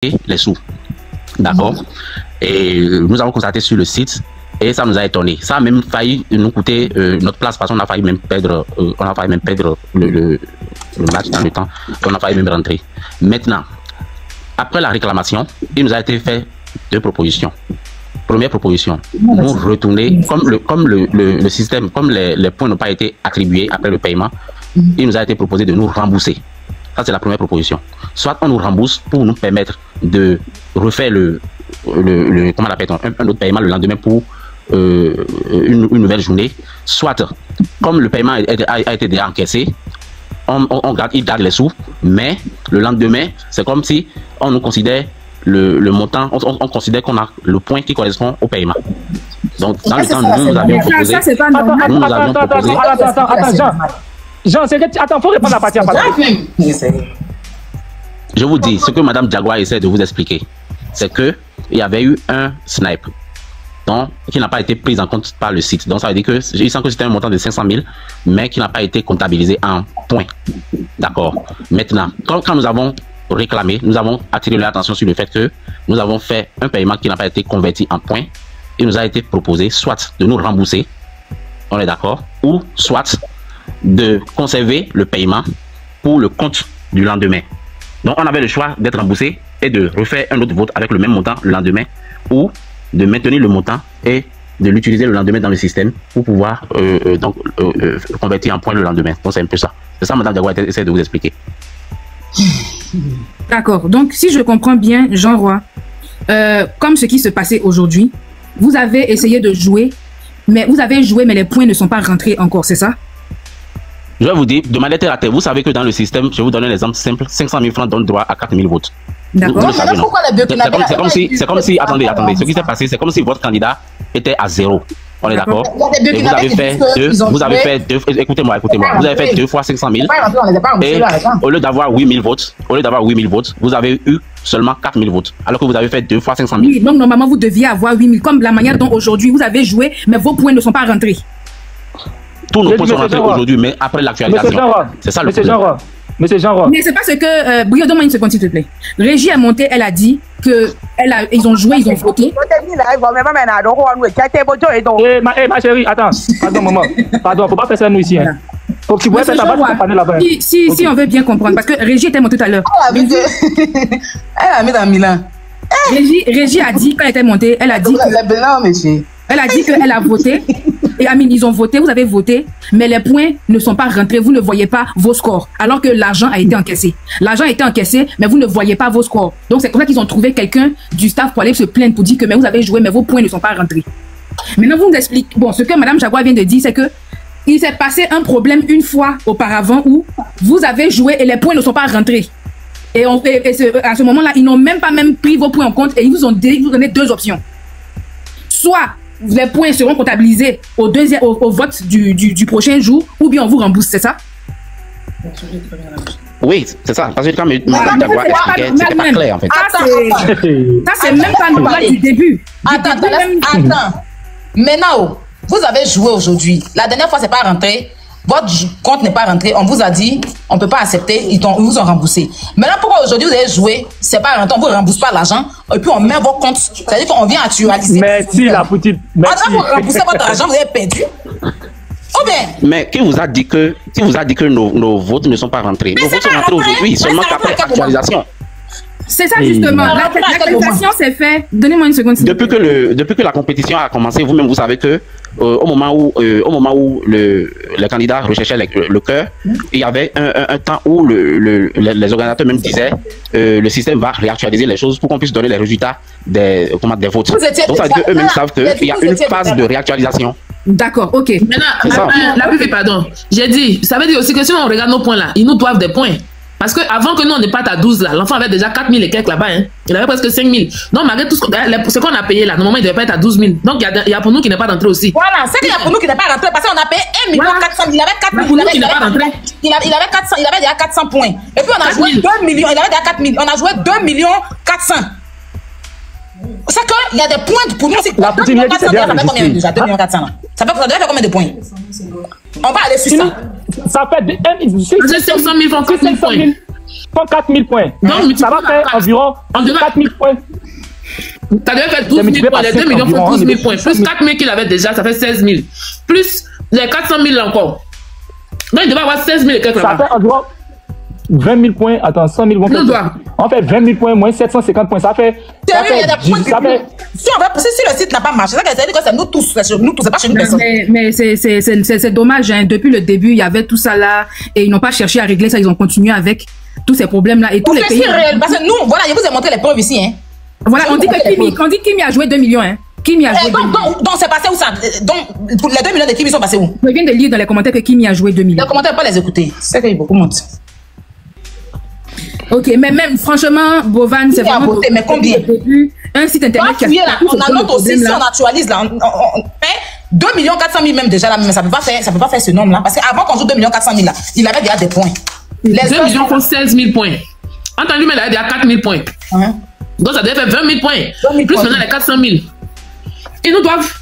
les sous. D'accord. Et nous avons constaté sur le site et ça nous a étonné. Ça a même failli nous coûter notre place parce qu'on a failli même perdre, le match dans le temps. On a failli même rentrer. Maintenant, après la réclamation, il nous a été fait deux propositions. Première proposition, nous retourner, comme le système, comme les points n'ont pas été attribués après le paiement, il nous a été proposé de nous rembourser. Ça, c'est la première proposition. Soit on nous rembourse pour nous permettre de refaire comment on appelle un autre paiement le lendemain pour une nouvelle journée. Soit, comme le paiement a été déjà encaissé, il garde les sous, mais le lendemain, c'est comme si on nous considère le montant, on considère qu'on a le point qui correspond au paiement. Donc, dans le temps, nous avions proposé. Attends, Jean, attends, faut répondre à la partie en partie. Je vous dis, ce que Mme Diagoua essaie de vous expliquer, c'est qu'il y avait eu un snipe qui n'a pas été pris en compte par le site. Donc ça veut dire que il sent que c'était un montant de 500 000, mais qui n'a pas été comptabilisé en points. D'accord. Maintenant, quand nous avons réclamé, nous avons attiré l'attention sur le fait que nous avons fait un paiement qui n'a pas été converti en points. Il nous a été proposé soit de nous rembourser, on est d'accord, ou soit de conserver le paiement pour le compte du lendemain. Donc on avait le choix d'être remboursé et de refaire un autre vote avec le même montant le lendemain, ou de maintenir le montant et de l'utiliser le lendemain dans le système pour pouvoir convertir en points le lendemain. Donc c'est un peu ça. C'est ça Mme Diagoua essaie de vous expliquer. D'accord. Donc si je comprends bien, Jean Roy, comme ce qui se passait aujourd'hui, vous avez essayé de jouer, mais les points ne sont pas rentrés encore, c'est ça? Je vais vous dire, de manière terre à terre, vous savez que dans le système, je vais vous donner un exemple simple, 500 000 francs donnent droit à 4 000 votes. D'accord. C'est comme si, attendez, ce qui s'est passé, c'est comme si votre candidat était à 0. On est d'accord? Et vous avez fait deux, écoutez-moi, vous avez fait 2 fois 500 000. Et au lieu d'avoir 8 000 votes, vous avez eu seulement 4 000 votes. Alors que vous avez fait 2 fois 500 000. Oui, donc normalement, vous deviez avoir 8 000, comme la manière dont aujourd'hui vous avez joué, mais vos points ne sont pas rentrés. Tous nos points sont rentrés aujourd'hui, mais après l'actualisation. C'est ça le problème. Monsieur Jean Roy. Mais c'est parce que, Brio, donne-moi une seconde s'il te plaît. Régie est montée, elle a dit ils ont joué, ils ont voté. Ma chérie, attends, pardon maman. Pardon, faut pas faire ça nous ici. Hein. Faut que tu vois ça là-bas. Si on veut bien comprendre, parce que Régie était montée tout à l'heure. Elle a mis dans Milan. Régie a dit, quand elle était montée, elle a dit qu'elle a voté. Et Amine, ils ont voté, vous avez voté, mais les points ne sont pas rentrés, vous ne voyez pas vos scores, alors que l'argent a été encaissé. L'argent a été encaissé, mais vous ne voyez pas vos scores. Donc c'est comme ça qu'ils ont trouvé quelqu'un du staff pour aller se plaindre, pour dire que mais vous avez joué, mais vos points ne sont pas rentrés. Maintenant, vous nous expliquez, bon, ce que Mme Diagoua vient de dire, c'est que il s'est passé un problème une fois auparavant où vous avez joué et les points ne sont pas rentrés. Et à ce moment-là, ils n'ont même pas pris vos points en compte et ils vous ont donné deux options. Soit les points seront comptabilisés au vote du prochain jour, ou bien on vous rembourse, c'est ça? Oui, c'est ça. Parce que quand Mme Diagoua expliquait, c'était pas clair en fait. Ça, c'est même pas normal du début. Attends. Maintenant, vous avez joué aujourd'hui. La dernière fois, c'est pas rentré. Votre compte n'est pas rentré. On vous a dit, on ne peut pas accepter. Ils vous ont remboursé. Maintenant, pourquoi aujourd'hui vous avez joué, c'est pas rentré, on ne vous rembourse pas l'argent. Et puis on met vos comptes. C'est-à-dire qu'on vient actualiser. Merci la petite. Attends, pour rembourser votre argent, vous avez perdu. Ou bien. Mais qui vous a dit que nos votes ne sont pas rentrés? Nos votes sont rentrés aujourd'hui, seulement qu'après actualisation. C'est ça justement. L'actualisation s'est faite. Donnez-moi une seconde. Depuis que la compétition a commencé, vous-même vous savez que au moment où les candidats recherchaient le cœur, il y avait un temps où les organisateurs même disaient le système va réactualiser les choses pour qu'on puisse donner les résultats des votes. Donc ça veut dire qu'eux-mêmes savent qu'il y a une phase de réactualisation. D'accord, ok. Maintenant, pardon. J'ai dit, ça veut dire aussi que si on regarde nos points là, ils nous doivent des points. Parce que avant que nous on ne parte à 12 là, l'enfant avait déjà 4 000 et quelques là-bas. Hein. Il avait presque 5 000. Donc malgré tout ce qu'on a payé là, normalement il devait pas être à 12 000. Donc il y a pour nous qui n'est pas rentré aussi. Voilà, c'est qu'il y a pour nous qui n'est pas rentré parce qu'on a payé 1 million 400 000. Il avait 4 000. Pour nous qui n'est pas rentré. Il avait déjà 400 points. Et puis on a joué 2 millions. Il avait déjà 4 000. On a joué 2 millions 400. C'est qu'il y a des points pour nous. La petite vient ça fait combien déjà 2 millions 400 là? Ça doit faire combien de points? On va aller sur ça. Ça fait 500 000 francs, 4 000 points. font 4000 points. Donc, ça va faire environ 4000 points. Ça devait faire 12 000 points. Les 2 millions font 12 000 points. Plus 4 000 qu'il avait déjà, ça fait 16 000. Plus les 400 000 encore. Donc, il devait avoir 16 000 et quelques là-bas. Ça fait environ 20 000 points. Attends, 100 000 points. On fait 20 000 points moins 750 points. Ça fait. Si le site n'a pas marché, ça veut dire que c'est nous tous, c'est pas chez nous personne. Mais c'est dommage, hein. Depuis le début, il y avait tout ça là et ils n'ont pas cherché à régler ça, ils ont continué avec tous ces problèmes là et tous les pays. Parce que nous, voilà, je vous ai montré les preuves ici, hein. Voilà, on dit que Kimi a joué 2 millions, hein. Kimi a joué 2 millions. Donc c'est passé où ça? Donc les 2 millions de Kimi sont passés où? Je viens de lire dans les commentaires que Kimi a joué 2 millions. Les commentaires, pas les écouter. C'est qu'il y a beaucoup de monde. Ok, mais même franchement, Bovan, c'est vraiment voté, mais combien? Un site internet qui a on a notre aussi, si on actualise là, on fait 2 400 000 même déjà là, mais ça peut pas faire ce nombre là. Parce qu'avant qu'on joue 2 400 000 là, il avait déjà des points. Les 2 millions font 16 000 points. Entendu, mais il avait déjà 4 000 points. Donc ça devait faire 20 000 points. Plus maintenant les 400 000. Ils nous doivent